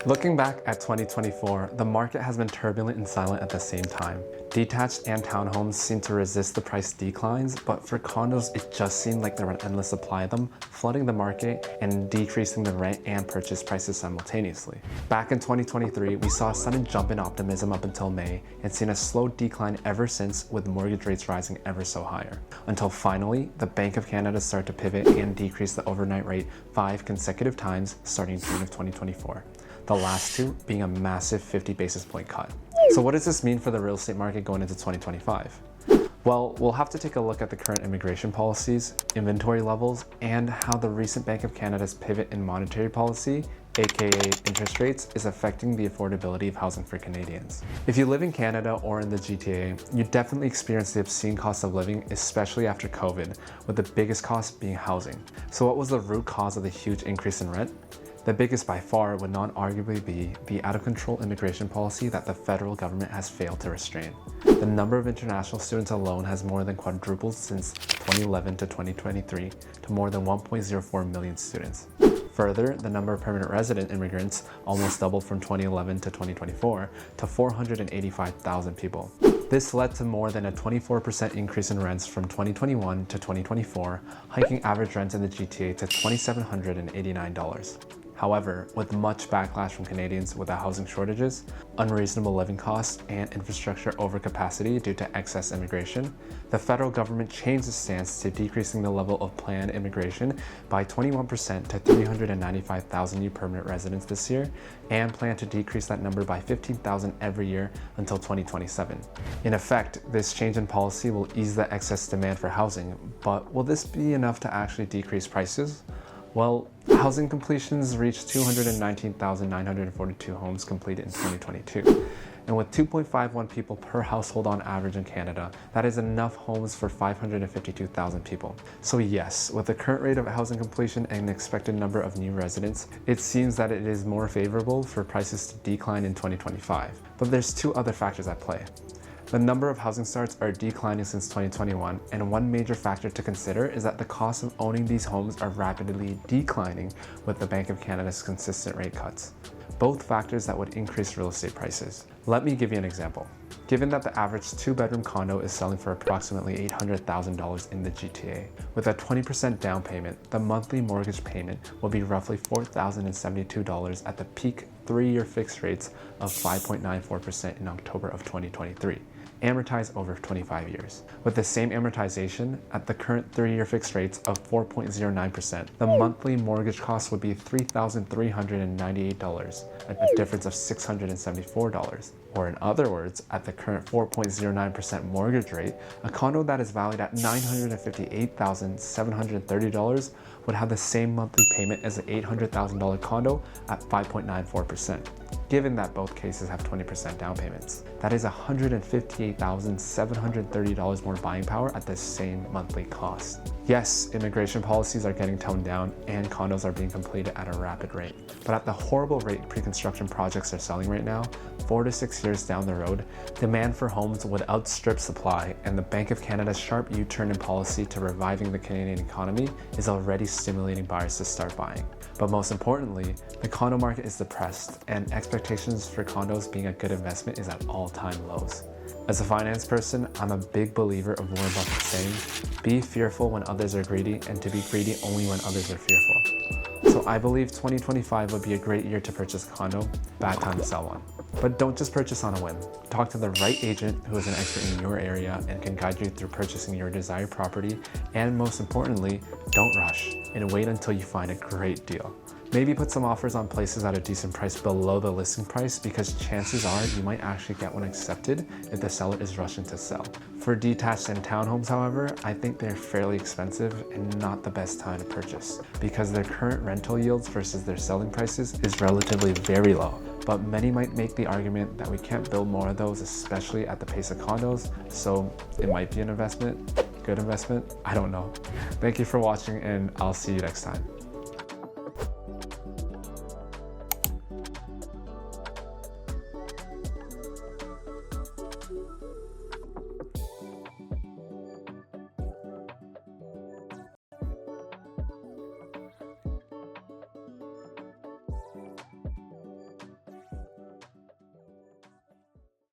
Looking back at 2024, the market has been turbulent and silent at the same time. Detached and townhomes seem to resist the price declines, but for condos, it just seemed like there were an endless supply of them, flooding the market and decreasing the rent and purchase prices simultaneously. Back in 2023, we saw a sudden jump in optimism up until May and seen a slow decline ever since, with mortgage rates rising ever so higher. Until finally, the Bank of Canada started to pivot and decrease the overnight rate 5 consecutive times starting June of 2024. The last two being a massive 50 basis point cut. So what does this mean for the real estate market going into 2025? Well, we'll have to take a look at the current immigration policies, inventory levels, and how the recent Bank of Canada's pivot in monetary policy, aka interest rates, is affecting the affordability of housing for Canadians. If you live in Canada or in the GTA, you definitely experience the obscene cost of living, especially after COVID, with the biggest cost being housing. So what was the root cause of the huge increase in rent? The biggest by far would not arguably be the out-of-control immigration policy that the federal government has failed to restrain. The number of international students alone has more than quadrupled since 2011 to 2023 to more than 1.04 million students. Further, the number of permanent resident immigrants almost doubled from 2011 to 2024 to 485,000 people. This led to more than a 24% increase in rents from 2021 to 2024, hiking average rents in the GTA to $2,789. However, with much backlash from Canadians with the housing shortages, unreasonable living costs, and infrastructure overcapacity due to excess immigration, the federal government changed its stance to decreasing the level of planned immigration by 21% to 395,000 new permanent residents this year, and plan to decrease that number by 15,000 every year until 2027. In effect, this change in policy will ease the excess demand for housing, but will this be enough to actually decrease prices? Well, housing completions reached 219,942 homes completed in 2022. And with 2.51 people per household on average in Canada, that is enough homes for 552,000 people. So yes, with the current rate of housing completion and expected number of new residents, it seems that it is more favorable for prices to decline in 2025. But there's two other factors at play. The number of housing starts are declining since 2021, and one major factor to consider is that the cost of owning these homes are rapidly declining with the Bank of Canada's consistent rate cuts. Both factors that would increase real estate prices. Let me give you an example. Given that the average 2-bedroom condo is selling for approximately $800,000 in the GTA, with a 20% down payment, the monthly mortgage payment will be roughly $4,072 at the peak 3-year fixed rates of 5.94% in October of 2023. Amortized over 25 years. With the same amortization at the current 3-year fixed rates of 4.09%, the monthly mortgage cost would be $3,398, a difference of $674. Or in other words, at the current 4.09% mortgage rate, a condo that is valued at $958,730 would have the same monthly payment as an $800,000 condo at 5.94%. Given that both cases have 20% down payments, that is $158,730 more buying power at the same monthly cost. Yes, immigration policies are getting toned down and condos are being completed at a rapid rate. But at the horrible rate pre-construction projects are selling right now, 4 to 6 years down the road, demand for homes would outstrip supply, and the Bank of Canada's sharp U-turn in policy to reviving the Canadian economy is already stimulating buyers to start buying. But most importantly, the condo market is depressed, and expectations for condos being a good investment is at all-time lows. As a finance person, I'm a big believer of Warren Buffett's saying, be fearful when others are greedy, and to be greedy only when others are fearful. So I believe 2025 would be a great year to purchase a condo, bad time to sell one. But don't just purchase on a whim. Talk to the right agent who is an expert in your area and can guide you through purchasing your desired property. And most importantly, don't rush and wait until you find a great deal. Maybe put some offers on places at a decent price below the listing price, because chances are you might actually get one accepted if the seller is rushing to sell. For detached and townhomes, however, I think they're fairly expensive and not the best time to purchase, because their current rental yields versus their selling prices is relatively very low. But many might make the argument that we can't build more of those, especially at the pace of condos, so it might be an investment, good investment, I don't know. Thank you for watching, and I'll see you next time.